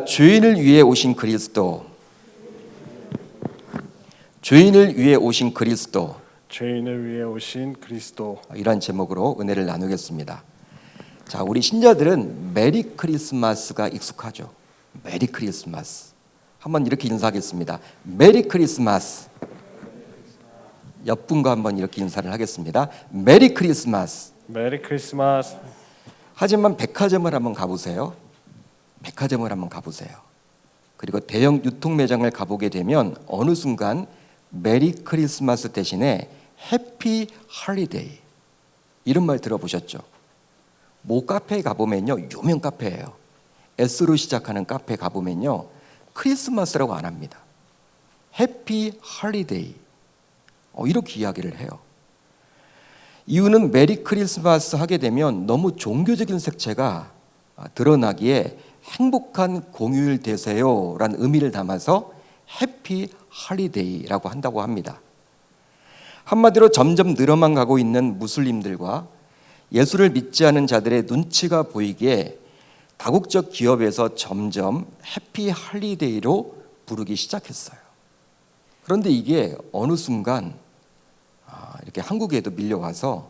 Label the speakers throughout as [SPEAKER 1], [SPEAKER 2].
[SPEAKER 1] 죄인을 위해 오신 그리스도, 죄인을 위해 오신 그리스도,
[SPEAKER 2] 죄인을 위해 오신 그리스도.
[SPEAKER 1] 이런 제목으로 은혜를 나누겠습니다. 자, 우리 신자들은 메리 크리스마스가 익숙하죠. 메리 크리스마스. 한번 이렇게 인사하겠습니다. 메리 크리스마스. 옆분과 한번 이렇게 인사를 하겠습니다. 메리 크리스마스.
[SPEAKER 2] 메리 크리스마스.
[SPEAKER 1] 하지만 백화점을 한번 가보세요. 백화점을 한번 가보세요. 그리고 대형 유통 매장을 가보게 되면 어느 순간 메리 크리스마스 대신에 해피 할리데이 이런 말 들어보셨죠? 모 카페에 가보면요, 유명 카페예요. S로 시작하는 카페에 가보면요, 크리스마스라고 안 합니다. 해피 할리데이 이렇게 이야기를 해요. 이유는 메리 크리스마스 하게 되면 너무 종교적인 색채가 드러나기에 행복한 공휴일 되세요 라는 의미를 담아서 해피 할리데이라고 한다고 합니다. 한마디로 점점 늘어만 가고 있는 무슬림들과 예수를 믿지 않은 자들의 눈치가 보이기에 다국적 기업에서 점점 해피 할리데이로 부르기 시작했어요. 그런데 이게 어느 순간 이렇게 한국에도 밀려와서,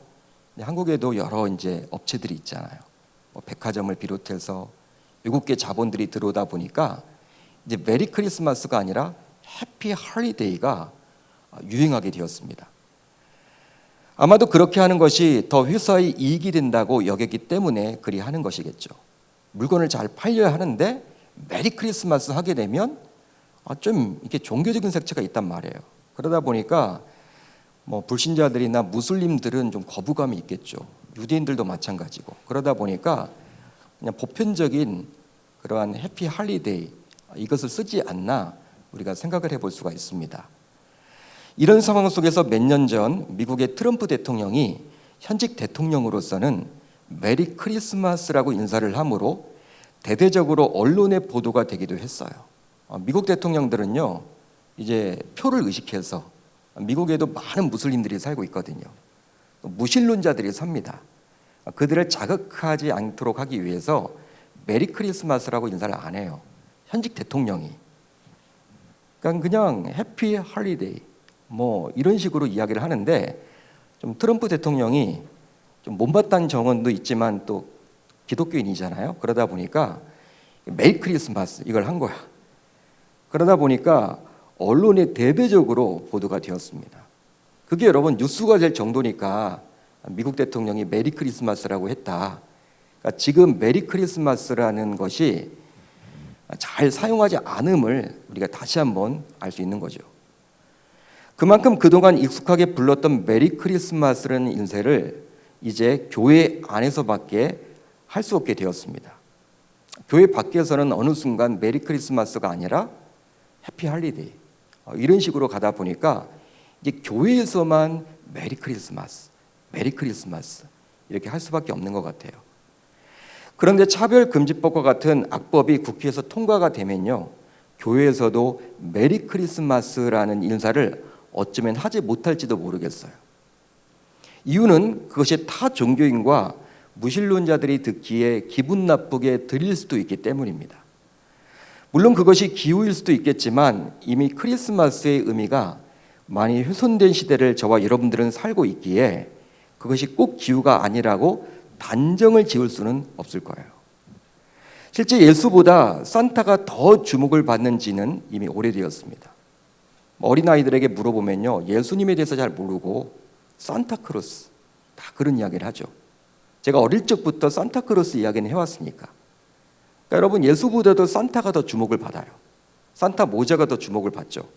[SPEAKER 1] 한국에도 여러 이제 업체들이 있잖아요. 백화점을 비롯해서 외국계 자본들이 들어오다 보니까 이제 메리 크리스마스가 아니라 해피 할리데이가 유행하게 되었습니다. 아마도 그렇게 하는 것이 더 회사의 이익이 된다고 여겼기 때문에 그리 하는 것이겠죠. 물건을 잘 팔려야 하는데 메리 크리스마스 하게 되면 좀 이렇게 종교적인 색채가 있단 말이에요. 그러다 보니까 불신자들이나 무슬림들은 좀 거부감이 있겠죠. 유대인들도 마찬가지고. 그러다 보니까 그냥 보편적인 그러한 해피 할리데이 이것을 쓰지 않나 우리가 생각을 해볼 수가 있습니다. 이런 상황 속에서 몇 년 전 미국의 트럼프 대통령이 현직 대통령으로서는 메리 크리스마스라고 인사를 하므로 대대적으로 언론의 보도가 되기도 했어요. 미국 대통령들은요, 이제 표를 의식해서, 미국에도 많은 무슬림들이 살고 있거든요. 무신론자들이 삽니다. 그들을 자극하지 않도록 하기 위해서 메리 크리스마스라고 인사를 안 해요. 현직 대통령이. 그러니까 그냥 해피 할리데이 이런 식으로 이야기를 하는데, 좀 트럼프 대통령이 좀 못마땅한 정언도 있지만 또 기독교인이잖아요. 그러다 보니까 메리 크리스마스 이걸 한 거야. 그러다 보니까 언론에 대대적으로 보도가 되었습니다. 그게 여러분 뉴스가 될 정도니까 미국 대통령이 메리 크리스마스라고 했다. 그러니까 지금 메리 크리스마스라는 것이 잘 사용하지 않음을 우리가 다시 한번 알 수 있는 거죠. 그만큼 그동안 익숙하게 불렀던 메리 크리스마스라는 인쇄를 이제 교회 안에서밖에 할 수 없게 되었습니다. 교회 밖에서는 어느 순간 메리 크리스마스가 아니라 해피 할리데이 이런 식으로 가다 보니까 이제 교회에서만 메리 크리스마스 이렇게 할 수밖에 없는 것 같아요. 그런데 차별금지법과 같은 악법이 국회에서 통과가 되면요, 교회에서도 메리 크리스마스라는 인사를 어쩌면 하지 못할지도 모르겠어요. 이유는 그것이 타 종교인과 무신론자들이 듣기에 기분 나쁘게 들릴 수도 있기 때문입니다. 물론 그것이 기후일 수도 있겠지만 이미 크리스마스의 의미가 많이 훼손된 시대를 저와 여러분들은 살고 있기에 그것이 꼭 기후가 아니라고 단정을 지을 수는 없을 거예요. 실제 예수보다 산타가 더 주목을 받는지는 이미 오래되었습니다. 어린아이들에게 물어보면요, 예수님에 대해서 잘 모르고 산타크로스 다 그런 이야기를 하죠. 제가 어릴 적부터 산타크로스 이야기는 해왔으니까. 그러니까 여러분, 예수보다도 산타가 더 주목을 받아요. 산타 모자가 더 주목을 받죠.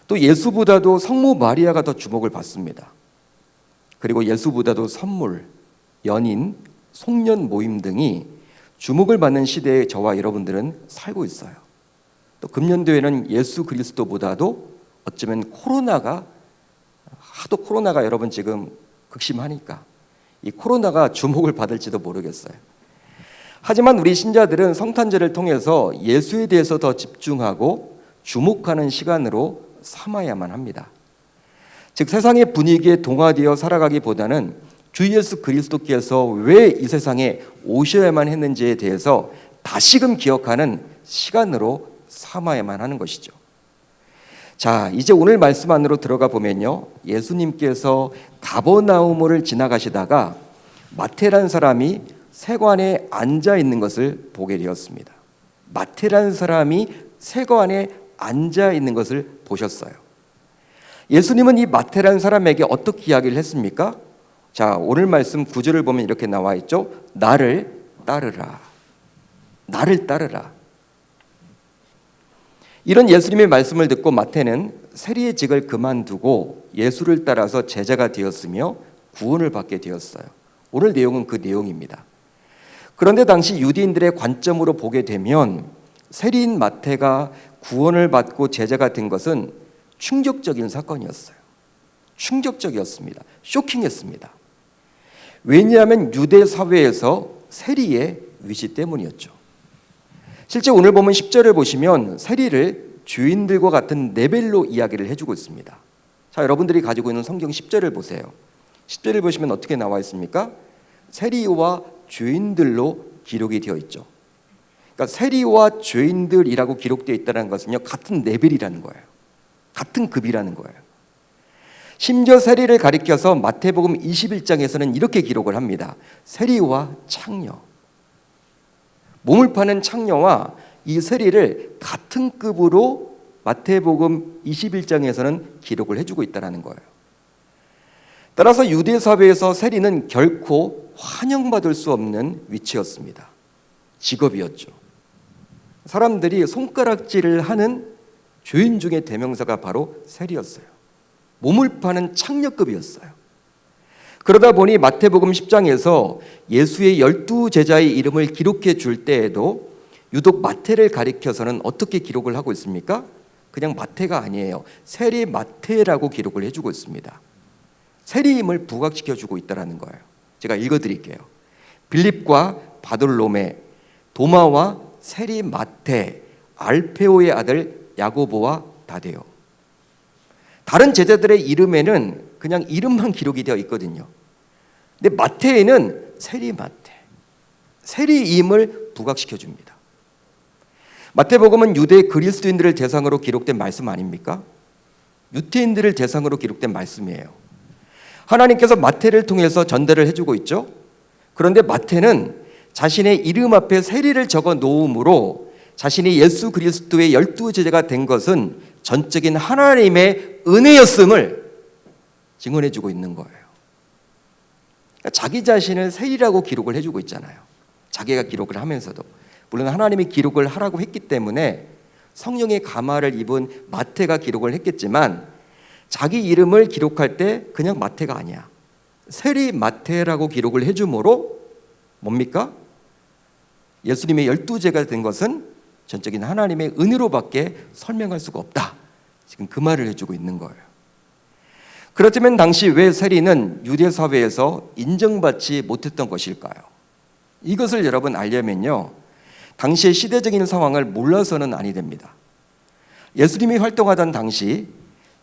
[SPEAKER 1] 또 예수보다도 성모 마리아가 더 주목을 받습니다. 그리고 예수보다도 선물, 연인, 송년 모임 등이 주목을 받는 시대에 저와 여러분들은 살고 있어요. 또 금년도에는 예수 그리스도보다도 어쩌면 코로나가 여러분 지금 극심하니까 이 코로나가 주목을 받을지도 모르겠어요. 하지만 우리 신자들은 성탄절을 통해서 예수에 대해서 더 집중하고 주목하는 시간으로 삼아야만 합니다. 즉 세상의 분위기에 동화되어 살아가기보다는 주 예수 그리스도께서 왜 이 세상에 오셔야만 했는지에 대해서 다시금 기억하는 시간으로 삼아야만 하는 것이죠. 자, 이제 오늘 말씀 안으로 들어가 보면요, 예수님께서 가버나움을 지나가시다가 마태라는 사람이 세관에 앉아 있는 것을 보게 되었습니다. 마태라는 사람이 세관에 앉아 있는 것을 보셨어요. 예수님은 이 마태라는 사람에게 어떻게 이야기를 했습니까? 자, 오늘 말씀 9절을 보면 이렇게 나와 있죠. 나를 따르라. 나를 따르라. 이런 예수님의 말씀을 듣고 마태는 세리의 직을 그만두고 예수를 따라서 제자가 되었으며 구원을 받게 되었어요. 오늘 내용은 그 내용입니다. 그런데 당시 유대인들의 관점으로 보게 되면 세리인 마태가 구원을 받고 제자가 된 것은 충격적인 사건이었어요. 충격적이었습니다. 쇼킹했습니다. 왜냐하면 유대 사회에서 세리의 위시 때문이었죠. 실제 오늘 보면 10절을 보시면 세리를 주인들과 같은 레벨로 이야기를 해주고 있습니다. 자, 여러분들이 가지고 있는 성경 10절을 보세요. 10절을 보시면 어떻게 나와 있습니까? 세리와 주인들로 기록이 되어 있죠. 그러니까 세리와 죄인들이라고 기록되어 있다는 것은요, 같은 레벨이라는 거예요. 같은 급이라는 거예요. 심지어 세리를 가리켜서 마태복음 21장에서는 이렇게 기록을 합니다. 세리와 창녀. 몸을 파는 창녀와 이 세리를 같은 급으로 마태복음 21장에서는 기록을 해주고 있다는 거예요. 따라서 유대 사회에서 세리는 결코 환영받을 수 없는 위치였습니다. 직업이었죠. 사람들이 손가락질을 하는 죄인 중의 대명사가 바로 세리였어요. 몸을 파는 창녀급이었어요. 그러다 보니 마태복음 10장에서 예수의 12제자의 이름을 기록해 줄 때에도 유독 마태를 가리켜서는 어떻게 기록을 하고 있습니까? 그냥 마태가 아니에요. 세리 마태라고 기록을 해주고 있습니다. 세리임을 부각시켜주고 있다는 거예요. 제가 읽어드릴게요. 빌립과 바돌로메, 도마와 세리 마태, 알페오의 아들 야고보와 다데오. 다른 제자들의 이름에는 그냥 이름만 기록이 되어 있거든요. 근데 마태에는 세리 마태, 세리임을 부각시켜 줍니다. 마태복음은 유대 그리스도인들을 대상으로 기록된 말씀 아닙니까? 유태인들을 대상으로 기록된 말씀이에요. 하나님께서 마태를 통해서 전달을 해주고 있죠. 그런데 마태는 자신의 이름 앞에 세리를 적어 놓음으로 자신이 예수 그리스도의 12제자가 된 것은 전적인 하나님의 은혜였음을 증언해주고 있는 거예요. 그러니까 자기 자신을 세리라고 기록을 해주고 있잖아요. 자기가 기록을 하면서도. 물론 하나님이 기록을 하라고 했기 때문에 성령의 감화를 입은 마태가 기록을 했겠지만 자기 이름을 기록할 때 그냥 마태가 아니야. 세리 마태라고 기록을 해주므로 뭡니까? 예수님의 12제가 된 것은 전적인 하나님의 은혜로밖에 설명할 수가 없다. 지금 그 말을 해주고 있는 거예요. 그렇다면 당시 왜 세리는 유대 사회에서 인정받지 못했던 것일까요? 이것을 여러분 알려면요, 당시의 시대적인 상황을 몰라서는 아니 됩니다. 예수님이 활동하던 당시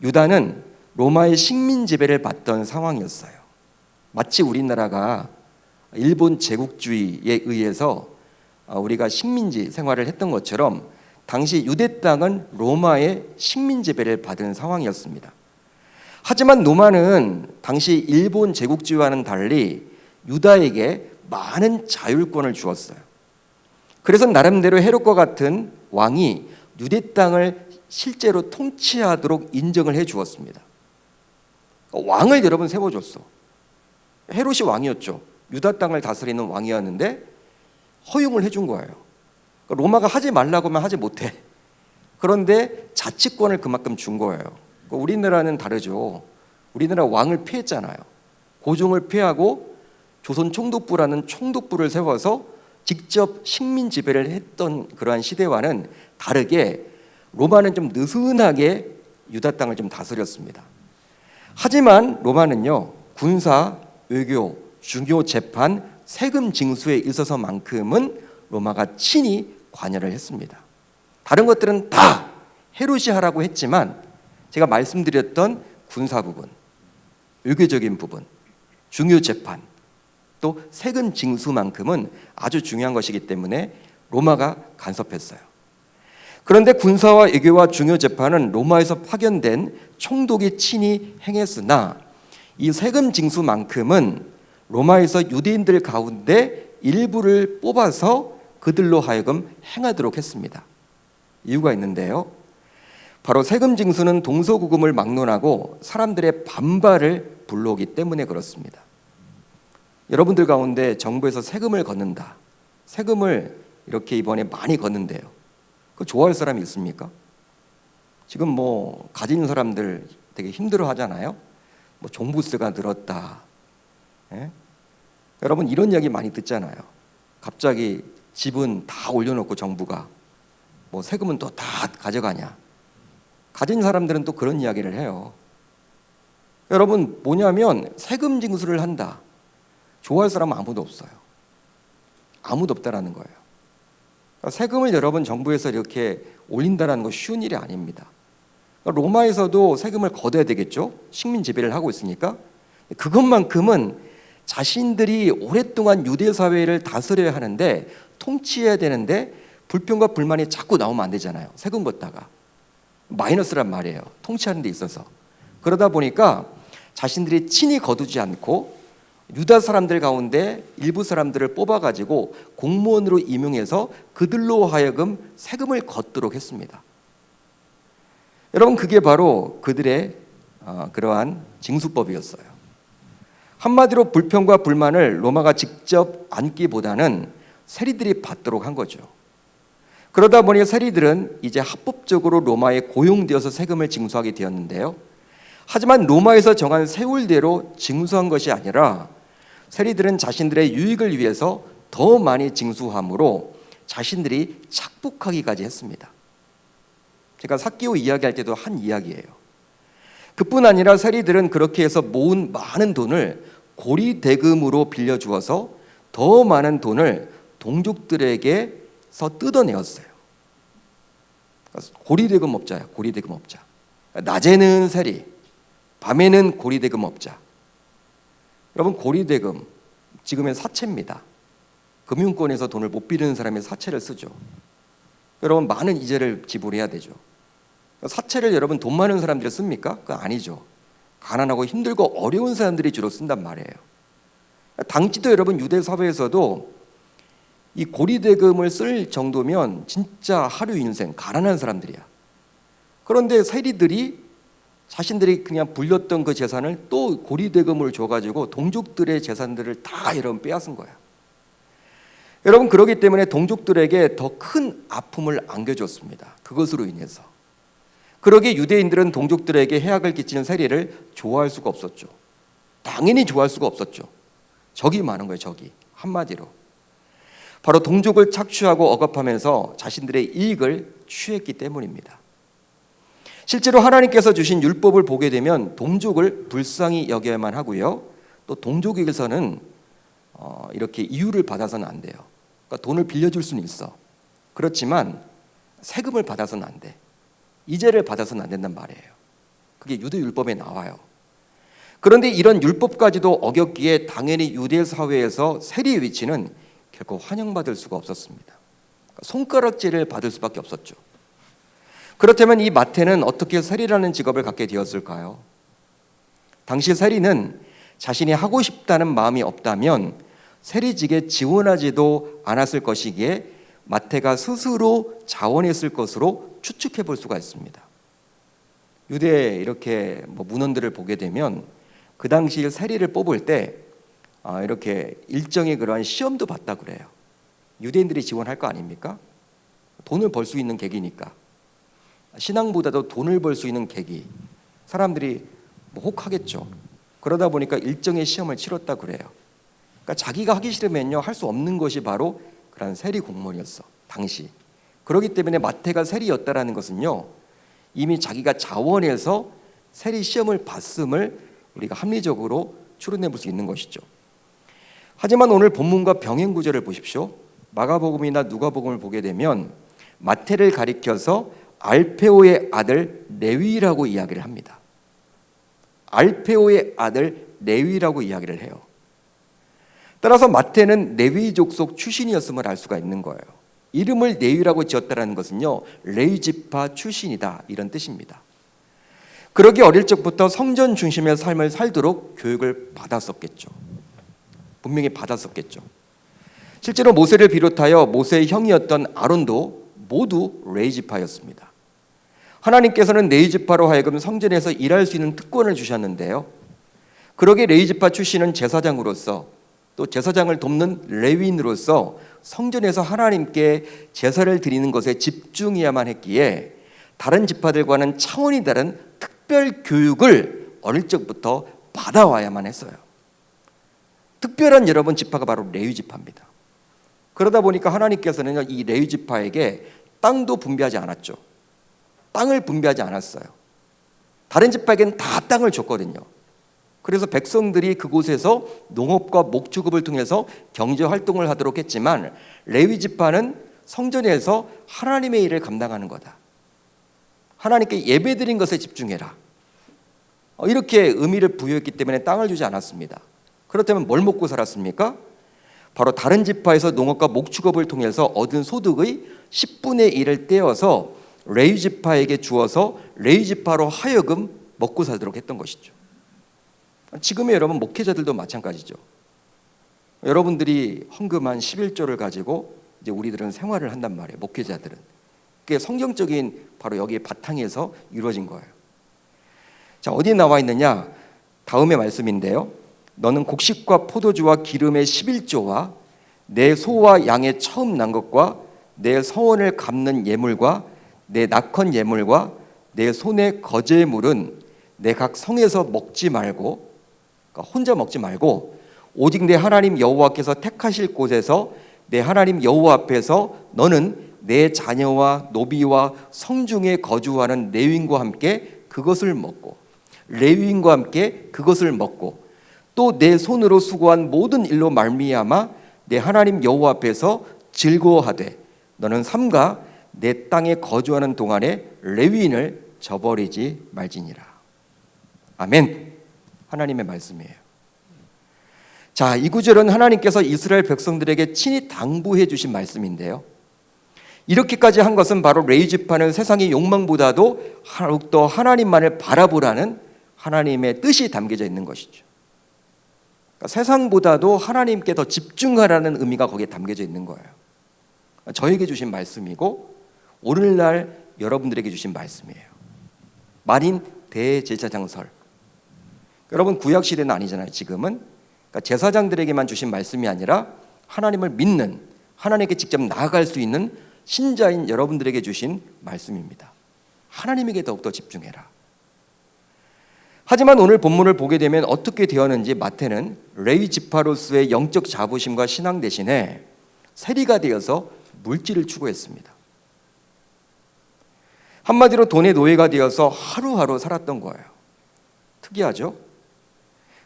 [SPEAKER 1] 유다는 로마의 식민 지배를 받던 상황이었어요. 마치 우리나라가 일본 제국주의에 의해서 우리가 식민지 생활을 했던 것처럼 당시 유대 땅은 로마의 식민 지배를 받은 상황이었습니다. 하지만 로마는 당시 일본 제국주의와는 달리 유다에게 많은 자율권을 주었어요. 그래서 나름대로 헤롯과 같은 왕이 유대 땅을 실제로 통치하도록 인정을 해 주었습니다. 왕을 여러분 세워줬어. 헤롯이 왕이었죠. 유다 땅을 다스리는 왕이었는데 허용을 해준 거예요. 로마가 하지 말라고 하면 하지 못해. 그런데 자치권을 그만큼 준 거예요. 우리나라는 다르죠. 우리나라 왕을 피했잖아요. 고종을 피하고 조선 총독부라는 총독부를 세워서 직접 식민 지배를 했던 그러한 시대와는 다르게 로마는 좀 느슨하게 유다 땅을 좀 다스렸습니다. 하지만 로마는요, 군사, 외교, 중요 재판, 세금 징수에 있어서만큼은 로마가 친히 관여를 했습니다. 다른 것들은 다 헤롯이 하라고 했지만 제가 말씀드렸던 군사 부분, 외교적인 부분, 중요 재판, 또 세금 징수만큼은 아주 중요한 것이기 때문에 로마가 간섭했어요. 그런데 군사와 외교와 중요 재판은 로마에서 파견된 총독이 친히 행했으나 이 세금 징수만큼은 로마에서 유대인들 가운데 일부를 뽑아서 그들로 하여금 행하도록 했습니다. 이유가 있는데요. 바로 세금 징수는 동서고금을 막론하고 사람들의 반발을 불러오기 때문에 그렇습니다. 여러분들 가운데 정부에서 세금을 걷는다. 세금을 이렇게 이번에 많이 걷는데요. 그거 좋아할 사람이 있습니까? 지금 뭐 가진 사람들 되게 힘들어 하잖아요. 뭐 종부세가 늘었다. 예? 여러분 이런 이야기 많이 듣잖아요. 갑자기 집은 다 올려놓고 정부가 뭐 세금은 또 다 가져가냐. 가진 사람들은 또 그런 이야기를 해요. 여러분 뭐냐면 세금 징수를 한다. 좋아할 사람은 아무도 없어요. 아무도 없다라는 거예요. 그러니까 세금을 여러분 정부에서 이렇게 올린다는 거 쉬운 일이 아닙니다. 그러니까 로마에서도 세금을 걷어야 되겠죠. 식민 지배를 하고 있으니까. 그것만큼은 자신들이 오랫동안 유대 사회를 다스려야 하는데 통치해야 되는데 불평과 불만이 자꾸 나오면 안 되잖아요. 세금 걷다가 마이너스란 말이에요. 통치하는 데 있어서. 그러다 보니까 자신들이 친히 거두지 않고 유다 사람들 가운데 일부 사람들을 뽑아가지고 공무원으로 임용해서 그들로 하여금 세금을 걷도록 했습니다. 여러분 그게 바로 그들의 그러한 징수법이었어요. 한마디로 불평과 불만을 로마가 직접 안기보다는 세리들이 받도록 한 거죠. 그러다 보니 세리들은 이제 합법적으로 로마에 고용되어서 세금을 징수하게 되었는데요. 하지만 로마에서 정한 세율대로 징수한 것이 아니라 세리들은 자신들의 유익을 위해서 더 많이 징수함으로 자신들이 착복하기까지 했습니다. 제가 삭개오 이야기할 때도 한 이야기예요. 그뿐 아니라 세리들은 그렇게 해서 모은 많은 돈을 고리대금으로 빌려주어서 더 많은 돈을 동족들에게서 뜯어내었어요. 고리대금 업자야, 고리대금 업자. 낮에는 세리, 밤에는 고리대금 업자. 여러분 고리대금 지금의 사채입니다. 금융권에서 돈을 못 빌리는 사람이 사채를 쓰죠. 여러분 많은 이자를 지불해야 되죠. 사채를 여러분 돈 많은 사람들이 씁니까? 그거 아니죠. 가난하고 힘들고 어려운 사람들이 주로 쓴단 말이에요. 당시도 여러분 유대 사회에서도 이 고리대금을 쓸 정도면 진짜 하루 인생 가난한 사람들이야. 그런데 세리들이 자신들이 그냥 불렸던 그 재산을 또 고리대금을 줘가지고 동족들의 재산들을 다 여러분 빼앗은 거야. 여러분 그러기 때문에 동족들에게 더 큰 아픔을 안겨줬습니다. 그것으로 인해서. 그러기에 유대인들은 동족들에게 해악을 끼치는 세리를 좋아할 수가 없었죠. 당연히 좋아할 수가 없었죠. 적이 많은 거예요. 적이. 한마디로. 바로 동족을 착취하고 억압하면서 자신들의 이익을 취했기 때문입니다. 실제로 하나님께서 주신 율법을 보게 되면 동족을 불쌍히 여겨야만 하고요. 또 동족에게서는 이렇게 이유를 받아서는 안 돼요. 그러니까 돈을 빌려줄 수는 있어. 그렇지만 세금을 받아서는 안 돼. 이자를 받아서는 안 된단 말이에요. 그게 유대 율법에 나와요. 그런데 이런 율법까지도 어겼기에 당연히 유대 사회에서 세리의 위치는 결코 환영받을 수가 없었습니다. 그러니까 손가락질을 받을 수밖에 없었죠. 그렇다면 이 마태는 어떻게 세리라는 직업을 갖게 되었을까요? 당시 세리는 자신이 하고 싶다는 마음이 없다면 세리직에 지원하지도 않았을 것이기에 마태가 스스로 자원했을 것으로 추측해 볼 수가 있습니다. 유대 이렇게 문헌들을 보게 되면 그 당시 세리를 뽑을 때 이렇게 일정의 그러한 시험도 봤다 그래요. 유대인들이 지원할 거 아닙니까? 돈을 벌 수 있는 계기니까. 신앙보다도 돈을 벌 수 있는 계기. 사람들이 혹하겠죠. 그러다 보니까 일정의 시험을 치렀다 그래요. 그러니까 자기가 하기 싫으면요 할 수 없는 것이 바로 그런 세리 공무원이었어. 당시. 그렇기 때문에 마태가 세리였다라는 것은요 이미 자기가 자원해서 세리 시험을 봤음을 우리가 합리적으로 추론해 볼 수 있는 것이죠. 하지만 오늘 본문과 병행 구절을 보십시오. 마가복음이나 누가복음을 보게 되면 마태를 가리켜서 알페오의 아들 레위라고 이야기를 합니다. 알페오의 아들 레위라고 이야기를 해요. 따라서 마태는 레위 족속 출신이었음을 알 수가 있는 거예요. 이름을 레위라고 지었다는 것은요, 레위 지파 출신이다 이런 뜻입니다. 그러기 어릴 적부터 성전 중심의 삶을 살도록 교육을 받았었겠죠. 분명히 받았었겠죠. 실제로 모세를 비롯하여 모세의 형이었던 아론도 모두 레위 지파였습니다. 하나님께서는 레위 지파로 하여금 성전에서 일할 수 있는 특권을 주셨는데요. 그러기에 레위 지파 출신은 제사장으로서 또 제사장을 돕는 레위인으로서 성전에서 하나님께 제사를 드리는 것에 집중해야만 했기에 다른 지파들과는 차원이 다른 특별 교육을 어릴 적부터 받아와야만 했어요. 특별한 여러분 지파가 바로 레위 지파입니다. 그러다 보니까 하나님께서는 이 레위 지파에게 땅도 분배하지 않았죠. 땅을 분배하지 않았어요. 다른 지파에게는 다 땅을 줬거든요. 그래서 백성들이 그곳에서 농업과 목축업을 통해서 경제 활동을 하도록 했지만 레위 지파는 성전에서 하나님의 일을 감당하는 거다. 하나님께 예배드린 것에 집중해라. 이렇게 의미를 부여했기 때문에 땅을 주지 않았습니다. 그렇다면 뭘 먹고 살았습니까? 바로 다른 지파에서 농업과 목축업을 통해서 얻은 소득의 10분의 1을 떼어서 레위 지파에게 주어서 레위 지파로 하여금 먹고 살도록 했던 것이죠. 지금의 여러분 목회자들도 마찬가지죠. 여러분들이 헌금한 11조를 가지고 이제 우리들은 생활을 한단 말이에요. 목회자들은. 그게 성경적인 바로 여기에 바탕에서 이루어진 거예요. 자, 어디에 나와 있느냐? 다음의 말씀인데요. 너는 곡식과 포도주와 기름의 11조와 내 소와 양의 처음 난 것과 내 서원을 갚는 예물과 내 낙헌 예물과 내 손의 거제의 물은 내 각 성에서 먹지 말고, 그러니까 혼자 먹지 말고 오직 내 하나님 여호와께서 택하실 곳에서 내 하나님 여호와 앞에서 너는 내 자녀와 노비와 성중에 거주하는 레위인과 함께 그것을 먹고, 레위인과 함께 그것을 먹고, 또 내 손으로 수고한 모든 일로 말미암아 내 하나님 여호와 앞에서 즐거워하되 너는 삼가 내 땅에 거주하는 동안에 레위인을 저버리지 말지니라. 아멘. 하나님의 말씀이에요. 자, 이 구절은 하나님께서 이스라엘 백성들에게 친히 당부해 주신 말씀인데요. 이렇게까지 한 것은 바로 레위 지파는 세상의 욕망보다도 더욱더 하나님만을 바라보라는 하나님의 뜻이 담겨져 있는 것이죠. 그러니까 세상보다도 하나님께 더 집중하라는 의미가 거기에 담겨져 있는 거예요. 저에게 주신 말씀이고 오늘날 여러분들에게 주신 말씀이에요. 만인 대제사장설. 여러분 구약 시대는 아니잖아요. 지금은. 그러니까 제사장들에게만 주신 말씀이 아니라 하나님을 믿는, 하나님께 직접 나아갈 수 있는 신자인 여러분들에게 주신 말씀입니다. 하나님에게 더욱더 집중해라. 하지만 오늘 본문을 보게 되면 어떻게 되었는지 마태는 레위 지파로서의 영적 자부심과 신앙 대신에 세리가 되어서 물질을 추구했습니다. 한마디로 돈의 노예가 되어서 하루하루 살았던 거예요. 특이하죠?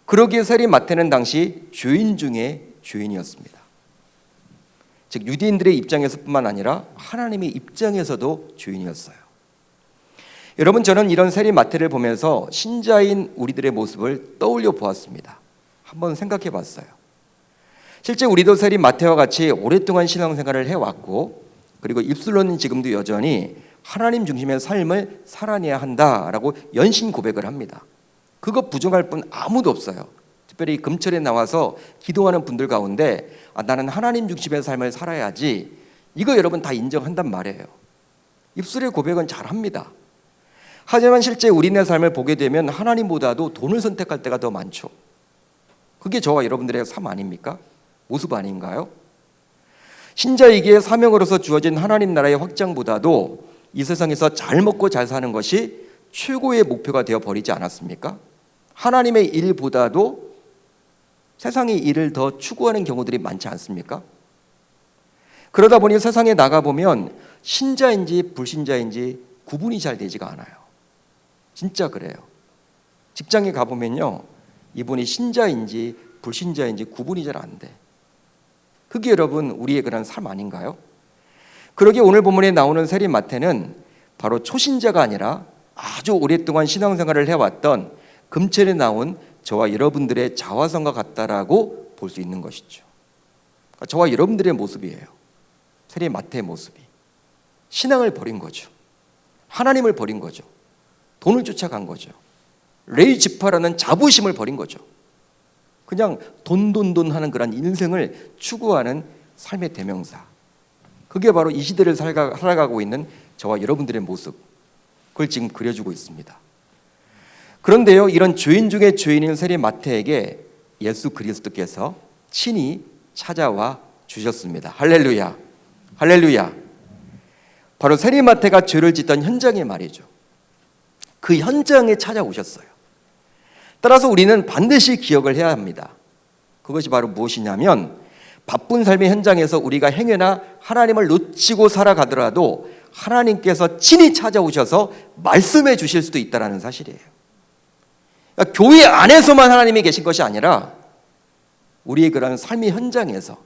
[SPEAKER 1] 그러기에 세리 마태는 당시 죄인 중에 죄인이었습니다. 즉 유대인들의 입장에서뿐만 아니라 하나님의 입장에서도 죄인이었어요. 여러분, 저는 이런 세리 마태를 보면서 신자인 우리들의 모습을 떠올려 보았습니다. 한번 생각해 봤어요. 실제 우리도 세리 마태와 같이 오랫동안 신앙생활을 해왔고, 그리고 입술로는 지금도 여전히 하나님 중심의 삶을 살아내야 한다라고 연신 고백을 합니다. 그거 부정할 분 아무도 없어요. 특별히 금철에 나와서 기도하는 분들 가운데 나는 하나님 중심의 삶을 살아야지, 이거 여러분 다 인정한단 말이에요. 입술의 고백은 잘합니다. 하지만 실제 우리네 삶을 보게 되면 하나님보다도 돈을 선택할 때가 더 많죠. 그게 저와 여러분들의 삶 아닙니까? 모습 아닌가요? 신자이기에 사명으로서 주어진 하나님 나라의 확장보다도 이 세상에서 잘 먹고 잘 사는 것이 최고의 목표가 되어버리지 않았습니까? 하나님의 일보다도 세상의 일을 더 추구하는 경우들이 많지 않습니까? 그러다 보니 세상에 나가보면 신자인지 불신자인지 구분이 잘 되지가 않아요. 진짜 그래요. 직장에 가보면요, 이분이 신자인지 불신자인지 구분이 잘 안 돼. 그게 여러분 우리의 그런 삶 아닌가요? 그러기에 오늘 본문에 나오는 세리 마태는 바로 초신자가 아니라 아주 오랫동안 신앙생활을 해왔던 금철에 나온 저와 여러분들의 자화상과 같다라고 볼 수 있는 것이죠. 그러니까 저와 여러분들의 모습이에요. 세리 마태의 모습이 신앙을 버린 거죠. 하나님을 버린 거죠. 돈을 쫓아간 거죠. 레위 지파라는 자부심을 버린 거죠. 그냥 돈 하는 그런 인생을 추구하는 삶의 대명사. 그게 바로 이 시대를 살아가고 있는 저와 여러분들의 모습. 그걸 지금 그려주고 있습니다. 그런데요, 이런 죄인 중에 죄인인 세리 마태에게 예수 그리스도께서 친히 찾아와 주셨습니다. 할렐루야, 할렐루야. 바로 세리 마태가 죄를 짓던 현장에 말이죠. 그 현장에 찾아오셨어요. 따라서 우리는 반드시 기억을 해야 합니다. 그것이 바로 무엇이냐면, 바쁜 삶의 현장에서 우리가 행여나 하나님을 놓치고 살아가더라도 하나님께서 친히 찾아오셔서 말씀해 주실 수도 있다는 사실이에요. 그러니까 교회 안에서만 하나님이 계신 것이 아니라 우리의 그런 삶의 현장에서,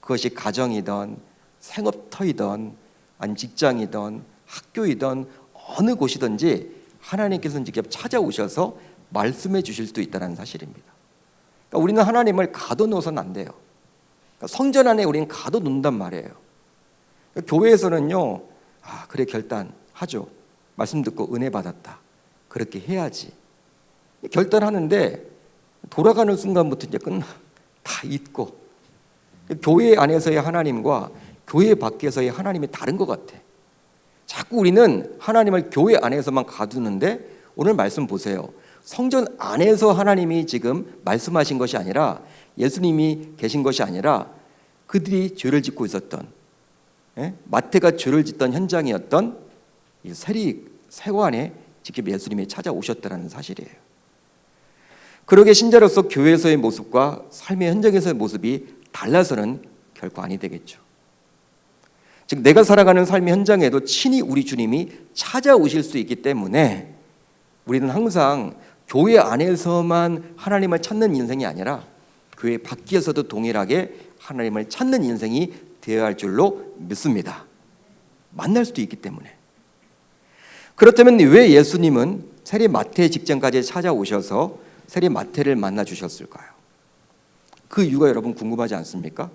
[SPEAKER 1] 그것이 가정이든 생업터이든 아니면 직장이든 학교이든 어느 곳이든지 하나님께서는 직접 찾아오셔서 말씀해 주실 수도 있다는 사실입니다. 그러니까 우리는 하나님을 가둬놓아서는 안 돼요. 그러니까 성전 안에 우리는 가둬놓는단 말이에요. 그러니까 교회에서는요, 그래 결단하죠. 말씀 듣고 은혜 받았다. 그렇게 해야지. 결단하는데 돌아가는 순간부터 이제 다 잊고, 교회 안에서의 하나님과 교회 밖에서의 하나님이 다른 것 같아. 자꾸 우리는 하나님을 교회 안에서만 가두는데, 오늘 말씀 보세요. 성전 안에서 하나님이 지금 말씀하신 것이 아니라, 예수님이 계신 것이 아니라 그들이 죄를 짓고 있었던, 마태가 죄를 짓던 현장이었던 이 세관에 직접 예수님이 찾아오셨다는 사실이에요. 그러게 신자로서 교회에서의 모습과 삶의 현장에서의 모습이 달라서는 결코 아니 되겠죠. 즉, 내가 살아가는 삶의 현장에도 친히 우리 주님이 찾아오실 수 있기 때문에 우리는 항상 교회 안에서만 하나님을 찾는 인생이 아니라 교회 밖에서도 동일하게 하나님을 찾는 인생이 되어야 할 줄로 믿습니다. 만날 수도 있기 때문에. 그렇다면 왜 예수님은 세리 마태의 직전까지 찾아오셔서 세리 마태를 만나 주셨을까요? 그 이유가 여러분 궁금하지 않습니까?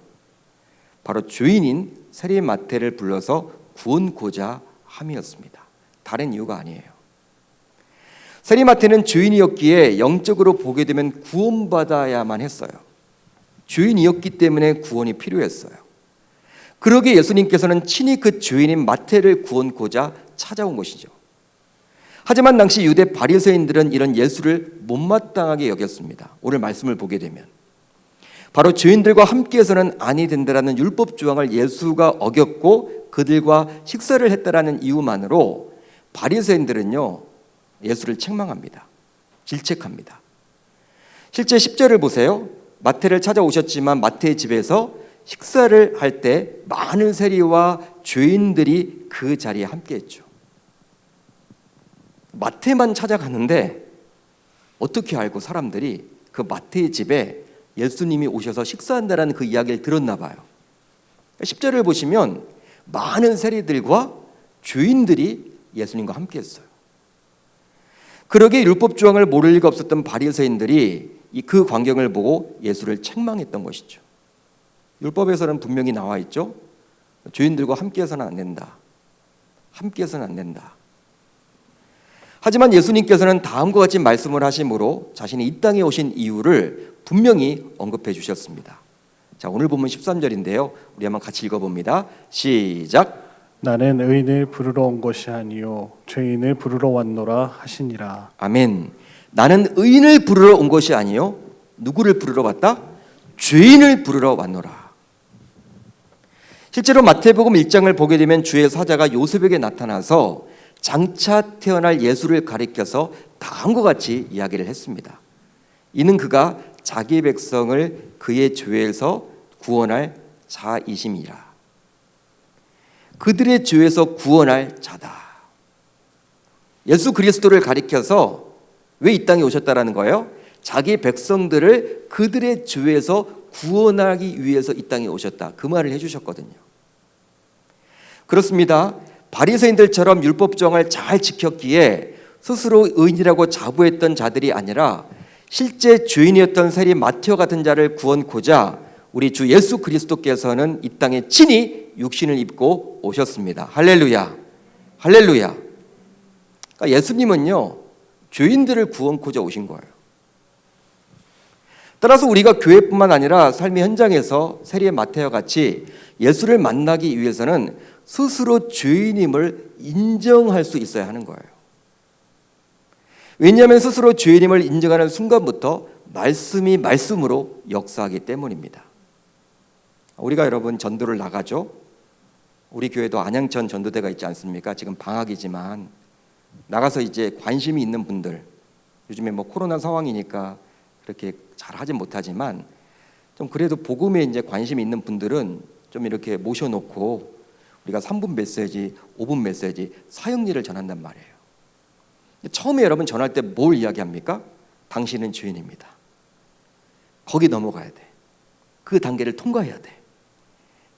[SPEAKER 1] 바로 죄인인 세리 마태를 불러서 구원코자 함이었습니다. 다른 이유가 아니에요. 세리 마태는 죄인이었기에 영적으로 보게 되면 구원받아야만 했어요. 죄인이었기 때문에 구원이 필요했어요. 그러기에 예수님께서는 친히 그 죄인인 마태를 구원코자 찾아온 것이죠. 하지만 당시 유대 바리새인들은 이런 예수를 못마땅하게 여겼습니다. 오늘 말씀을 보게 되면 바로 죄인들과 함께해서는 아니 된다라는 율법 조항을 예수가 어겼고 그들과 식사를 했다라는 이유만으로 바리새인들은요, 예수를 책망합니다. 질책합니다. 실제 10절을 보세요. 마태를 찾아오셨지만 마태의 집에서 식사를 할 때 많은 세리와 죄인들이 그 자리에 함께했죠. 마태만 찾아갔는데 어떻게 알고 사람들이 그 마태의 집에 예수님이 오셔서 식사한다라는 그 이야기를 들었나 봐요. 10절을 보시면 많은 세리들과 죄인들이 예수님과 함께했어요. 그러기에 율법 조항을 모를 리가 없었던 바리새인들이 그 광경을 보고 예수를 책망했던 것이죠. 율법에서는 분명히 나와 있죠. 죄인들과 함께해서는 안 된다. 함께해서는 안 된다. 하지만 예수님께서는 다음과 같이 말씀을 하심으로 자신이 이 땅에 오신 이유를 분명히 언급해 주셨습니다. 자, 오늘 본문 13절인데요. 우리 한번 같이 읽어봅니다. 시작.
[SPEAKER 2] 나는 의인을 부르러 온 것이 아니요 죄인을 부르러 왔노라 하시니라.
[SPEAKER 1] 아멘. 나는 의인을 부르러 온 것이 아니요, 누구를 부르러 왔다? 죄인을 부르러 왔노라. 실제로 마태복음 1장을 보게 되면 주의 사자가 요셉에게 나타나서 장차 태어날 예수를 가리켜서 다음과 같이 이야기를 했습니다. 이는 그가 자기 백성을 그의 죄에서 구원할 자이심이라. 그들의 죄에서 구원할 자다. 예수 그리스도를 가리켜서 왜 이 땅에 오셨다라는 거예요? 자기 백성들을 그들의 죄에서 구원하기 위해서 이 땅에 오셨다. 그 말을 해주셨거든요. 그렇습니다. 바리새인들처럼 율법 조항을 잘 지켰기에 스스로 의인이라고 자부했던 자들이 아니라 실제 죄인이었던 세리 마태와 같은 자를 구원코자 우리 주 예수 그리스도께서는 이 땅에 친히 육신을 입고 오셨습니다. 할렐루야. 할렐루야. 그러니까 예수님은요, 죄인들을 구원코자 오신 거예요. 따라서 우리가 교회뿐만 아니라 삶의 현장에서 세리의 마태와 같이 예수를 만나기 위해서는 스스로 죄인임을 인정할 수 있어야 하는 거예요. 왜냐하면 스스로 죄인임을 인정하는 순간부터 말씀이 말씀으로 역사하기 때문입니다. 우리가 여러분 전도를 나가죠. 우리 교회도 안양천 전도대가 있지 않습니까? 지금 방학이지만 나가서 이제 관심이 있는 분들, 요즘에 뭐 코로나 상황이니까 그렇게 잘 하진 못하지만 좀 그래도 복음에 이제 관심이 있는 분들은 좀 이렇게 모셔놓고 우리가 3분 메시지, 5분 메시지, 사역일을 전한단 말이에요. 처음에 여러분 전할 때 뭘 이야기합니까? 당신은 죄인입니다. 거기 넘어가야 돼. 그 단계를 통과해야 돼.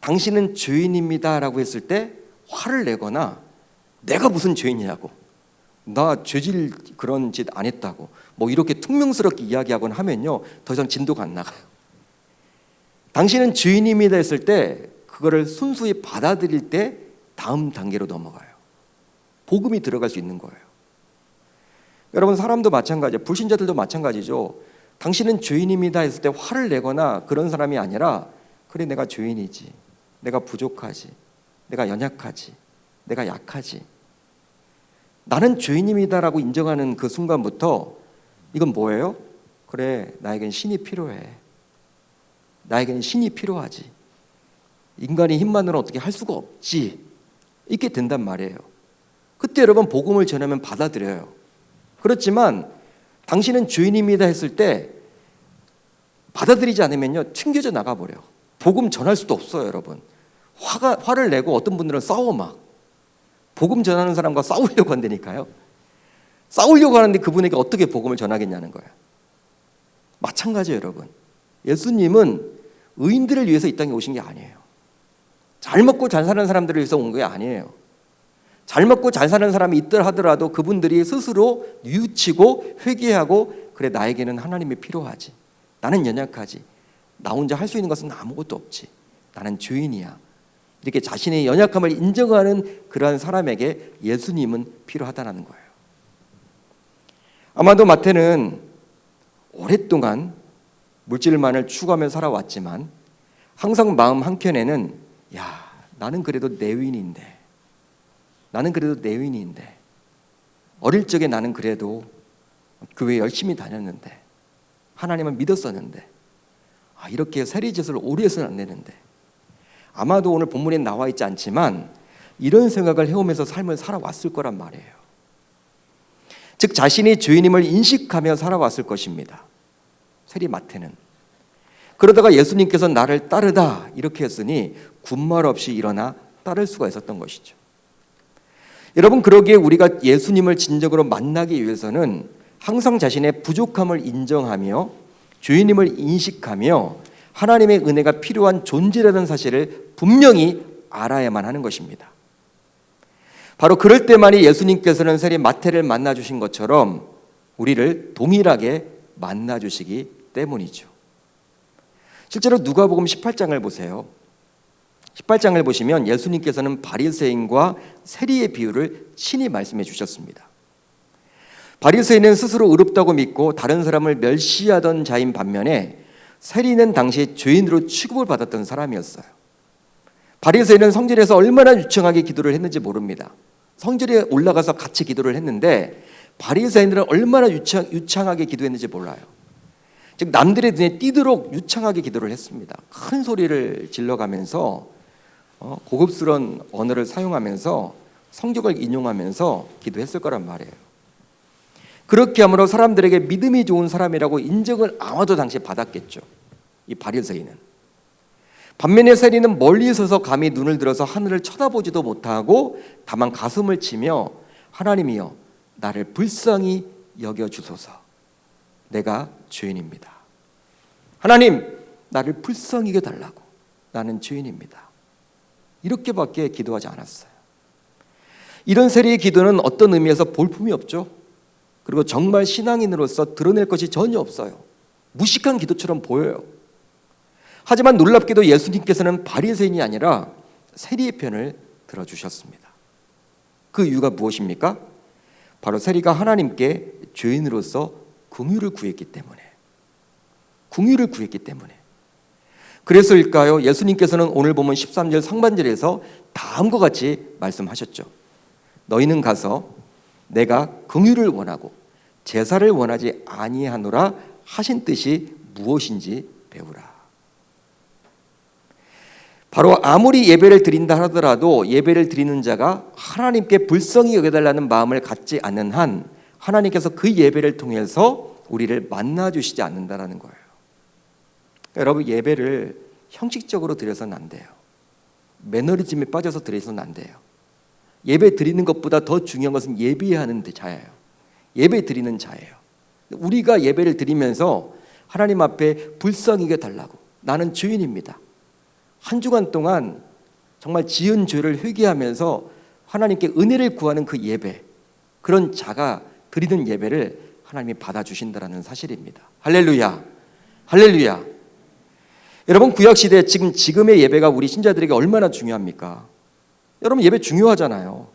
[SPEAKER 1] 당신은 죄인입니다 라고 했을 때 화를 내거나 내가 무슨 죄인이냐고, 나 죄질 그런 짓 안 했다고 뭐 이렇게 퉁명스럽게 이야기하거나 하면요, 더 이상 진도가 안 나가요. 당신은 죄인입니다 했을 때 그거를 순수히 받아들일 때 다음 단계로 넘어가요. 복음이 들어갈 수 있는 거예요. 여러분, 사람도 마찬가지예요. 불신자들도 마찬가지죠. 당신은 죄인입니다 했을 때 화를 내거나 그런 사람이 아니라, 그래 내가 죄인이지, 내가 부족하지, 내가 연약하지, 내가 약하지, 나는 죄인입니다라고 인정하는 그 순간부터 이건 뭐예요? 그래, 나에겐 신이 필요해. 나에겐 신이 필요하지. 인간의 힘만으로는 어떻게 할 수가 없지. 이렇게 된단 말이에요. 그때 여러분 복음을 전하면 받아들여요. 그렇지만 당신은 죄인입니다 했을 때 받아들이지 않으면요, 튕겨져 나가버려. 복음 전할 수도 없어요. 여러분, 화를 내고 어떤 분들은 싸워. 막 복음 전하는 사람과 싸우려고 한다니까요. 싸우려고 하는데 그분에게 어떻게 복음을 전하겠냐는 거예요. 마찬가지예요. 여러분, 예수님은 의인들을 위해서 이 땅에 오신 게 아니에요. 잘 먹고 잘 사는 사람들을 위해서 온 게 아니에요. 잘 먹고 잘 사는 사람이 있더라 하더라도 그분들이 스스로 뉘우치고 회개하고, 그래 나에게는 하나님이 필요하지, 나는 연약하지, 나 혼자 할 수 있는 것은 아무것도 없지, 나는 죄인이야, 이렇게 자신의 연약함을 인정하는 그러한 사람에게 예수님은 필요하다는 거예요. 아마도 마태는 오랫동안 물질만을 추구하며 살아왔지만 항상 마음 한켠에는, 야, 나는 그래도 내윈인데, 어릴 적에 나는 그래도 교회 열심히 다녔는데, 하나님을 믿었었는데, 이렇게 세리짓을 오래 해서는 안 되는데, 아마도 오늘 본문에 나와 있지 않지만 이런 생각을 해오면서 삶을 살아왔을 거란 말이에요. 즉 자신이 죄인임을 인식하며 살아왔을 것입니다. 세리 마태는. 그러다가 예수님께서 나를 따르다 이렇게 했으니 군말 없이 일어나 따를 수가 있었던 것이죠. 여러분, 그러기에 우리가 예수님을 진정으로 만나기 위해서는 항상 자신의 부족함을 인정하며 죄인임을 인식하며 하나님의 은혜가 필요한 존재라는 사실을 분명히 알아야만 하는 것입니다. 바로 그럴 때만이 예수님께서는 세리 마태를 만나주신 것처럼 우리를 동일하게 만나주시기 때문이죠. 실제로 누가복음 18장을 보세요. 18장을 보시면 예수님께서는 바리새인과 세리의 비유를 친히 말씀해 주셨습니다. 바리새인은 스스로 의롭다고 믿고 다른 사람을 멸시하던 자인 반면에 세리는 당시 죄인으로 취급을 받았던 사람이었어요. 바리새인은 성전에서 얼마나 유창하게 기도를 했는지 모릅니다. 성전에 올라가서 같이 기도를 했는데 바리새인들은 얼마나 유창하게 기도했는지 몰라요. 즉 남들의 눈에 띄도록 유창하게 기도를 했습니다. 큰 소리를 질러가면서 고급스러운 언어를 사용하면서 성경을 인용하면서 기도했을 거란 말이에요. 그렇게 함으로 사람들에게 믿음이 좋은 사람이라고 인정을 아마도 당시에 받았겠죠, 이 바리새인은. 반면에 세리는 멀리 서서 감히 눈을 들어서 하늘을 쳐다보지도 못하고 다만 가슴을 치며, 하나님이여 나를 불쌍히 여겨주소서, 내가 죄인입니다. 하나님, 나를 불쌍히 여겨달라고, 나는 죄인입니다. 이렇게밖에 기도하지 않았어요. 이런 세리의 기도는 어떤 의미에서 볼품이 없죠. 그리고 정말 신앙인으로서 드러낼 것이 전혀 없어요. 무식한 기도처럼 보여요. 하지만 놀랍게도 예수님께서는 바리새인이 아니라 세리의 편을 들어주셨습니다. 그 이유가 무엇입니까? 바로 세리가 하나님께 죄인으로서 긍휼을 구했기 때문에, 긍휼을 구했기 때문에. 그래서일까요? 예수님께서는 오늘 보면 13절 상반절에서 다음과 같이 말씀하셨죠. 너희는 가서 내가 긍휼을 원하고 제사를 원하지 아니하노라 하신 뜻이 무엇인지 배우라. 바로 아무리 예배를 드린다 하더라도 예배를 드리는 자가 하나님께 불쌍히 여겨달라는 마음을 갖지 않는 한 하나님께서 그 예배를 통해서 우리를 만나주시지 않는다는 거예요. 여러분, 예배를 형식적으로 드려서는 안 돼요. 매너리즘에 빠져서 드려서는 안 돼요. 예배 드리는 것보다 더 중요한 것은 예배하는 자예요. 예배 드리는 자예요. 우리가 예배를 드리면서 하나님 앞에 불쌍히 여겨달라고, 나는 죄인입니다. 한 주간 동안 정말 지은 죄를 회개하면서 하나님께 은혜를 구하는 그 예배, 그런 자가 드리는 예배를 하나님이 받아주신다는 사실입니다. 할렐루야, 할렐루야. 여러분, 구약시대 지금의 예배가 우리 신자들에게 얼마나 중요합니까? 여러분, 예배 중요하잖아요.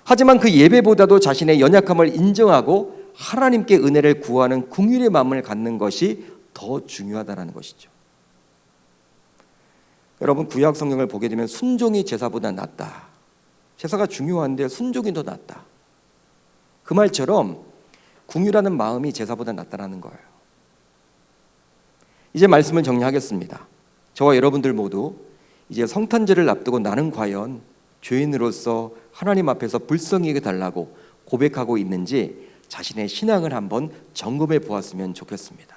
[SPEAKER 1] 하지만 그 예배보다도 자신의 연약함을 인정하고 하나님께 은혜를 구하는 긍휼의 마음을 갖는 것이 더 중요하다는 것이죠. 여러분, 구약 성경을 보게 되면 순종이 제사보다 낫다. 제사가 중요한데 순종이 더 낫다. 그 말처럼 긍휼하는 마음이 제사보다 낫다는 거예요. 이제 말씀을 정리하겠습니다. 저와 여러분들 모두 이제 성탄절을 앞두고 나는 과연 죄인으로서 하나님 앞에서 불쌍히 여겨달라고 고백하고 있는지 자신의 신앙을 한번 점검해 보았으면 좋겠습니다.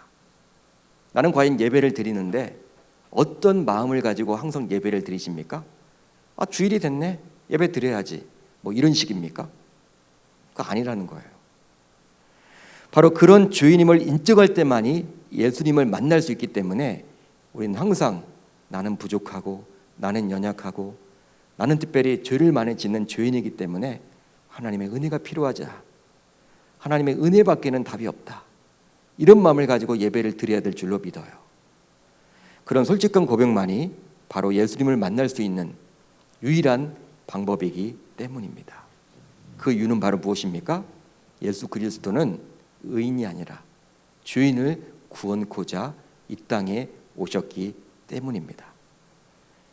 [SPEAKER 1] 나는 과연 예배를 드리는데 어떤 마음을 가지고 항상 예배를 드리십니까? 주일이 됐네, 예배 드려야지, 뭐 이런 식입니까? 그거 아니라는 거예요. 바로 그런 죄인임을 인정할 때만이 예수님을 만날 수 있기 때문에 우리는 항상 나는 부족하고 나는 연약하고 나는 특별히 죄를 많이 짓는 죄인이기 때문에 하나님의 은혜가 필요하자, 하나님의 은혜밖에는 답이 없다, 이런 마음을 가지고 예배를 드려야 될 줄로 믿어요. 그런 솔직한 고백만이 바로 예수님을 만날 수 있는 유일한 방법이기 때문입니다. 그 이유는 바로 무엇입니까? 예수 그리스도는 의인이 아니라 죄인을 구원코자 이 땅에 오셨기 때문입니다.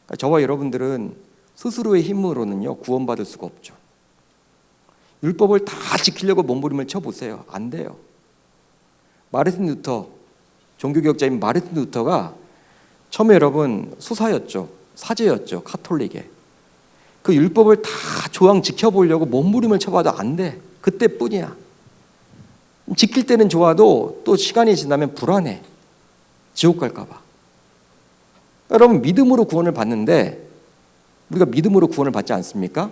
[SPEAKER 1] 그러니까 저와 여러분들은 스스로의 힘으로는요 구원받을 수가 없죠. 율법을 다 지키려고 몸부림을 쳐보세요. 안 돼요. 마르틴 루터, 종교개혁자인 마르틴 루터가 처음에 여러분 수사였죠. 사제였죠. 카톨릭에. 그 율법을 다 조항 지켜보려고 몸부림을 쳐봐도 안 돼. 그때뿐이야. 지킬 때는 좋아도 또 시간이 지나면 불안해. 지옥 갈까 봐. 여러분, 믿음으로 구원을 받는데 우리가 믿음으로 구원을 받지 않습니까?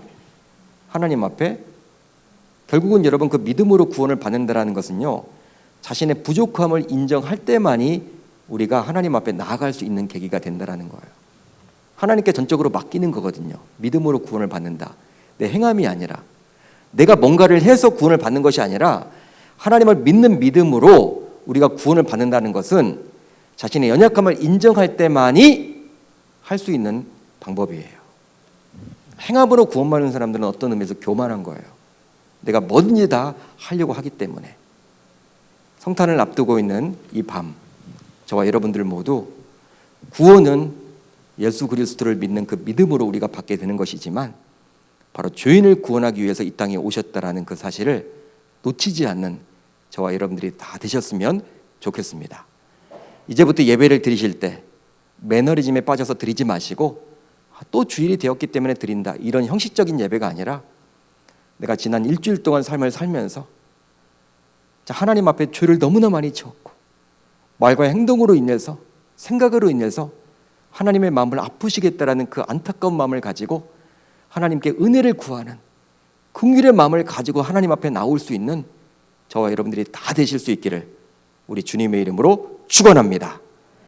[SPEAKER 1] 하나님 앞에. 결국은 여러분, 그 믿음으로 구원을 받는다는 것은요 자신의 부족함을 인정할 때만이 우리가 하나님 앞에 나아갈 수 있는 계기가 된다는 거예요. 하나님께 전적으로 맡기는 거거든요. 믿음으로 구원을 받는다. 내 행함이 아니라, 내가 뭔가를 해서 구원을 받는 것이 아니라 하나님을 믿는 믿음으로 우리가 구원을 받는다는 것은 자신의 연약함을 인정할 때만이 할 수 있는 방법이에요. 행함으로 구원받는 사람들은 어떤 의미에서 교만한 거예요. 내가 뭐든지 다 하려고 하기 때문에. 성탄을 앞두고 있는 이 밤, 저와 여러분들 모두 구원은 예수 그리스도를 믿는 그 믿음으로 우리가 받게 되는 것이지만 바로 죄인을 구원하기 위해서 이 땅에 오셨다라는 그 사실을 놓치지 않는 저와 여러분들이 다 되셨으면 좋겠습니다. 이제부터 예배를 드리실 때 매너리즘에 빠져서 드리지 마시고 또 주일이 되었기 때문에 드린다, 이런 형식적인 예배가 아니라 내가 지난 일주일 동안 삶을 살면서 하나님 앞에 죄를 너무나 많이 지었고 말과 행동으로 인해서, 생각으로 인해서 하나님의 마음을 아프시겠다라는 그 안타까운 마음을 가지고 하나님께 은혜를 구하는 긍휼의 마음을 가지고 하나님 앞에 나올 수 있는 저와 여러분들이 다 되실 수 있기를 우리 주님의 이름으로 축원합니다.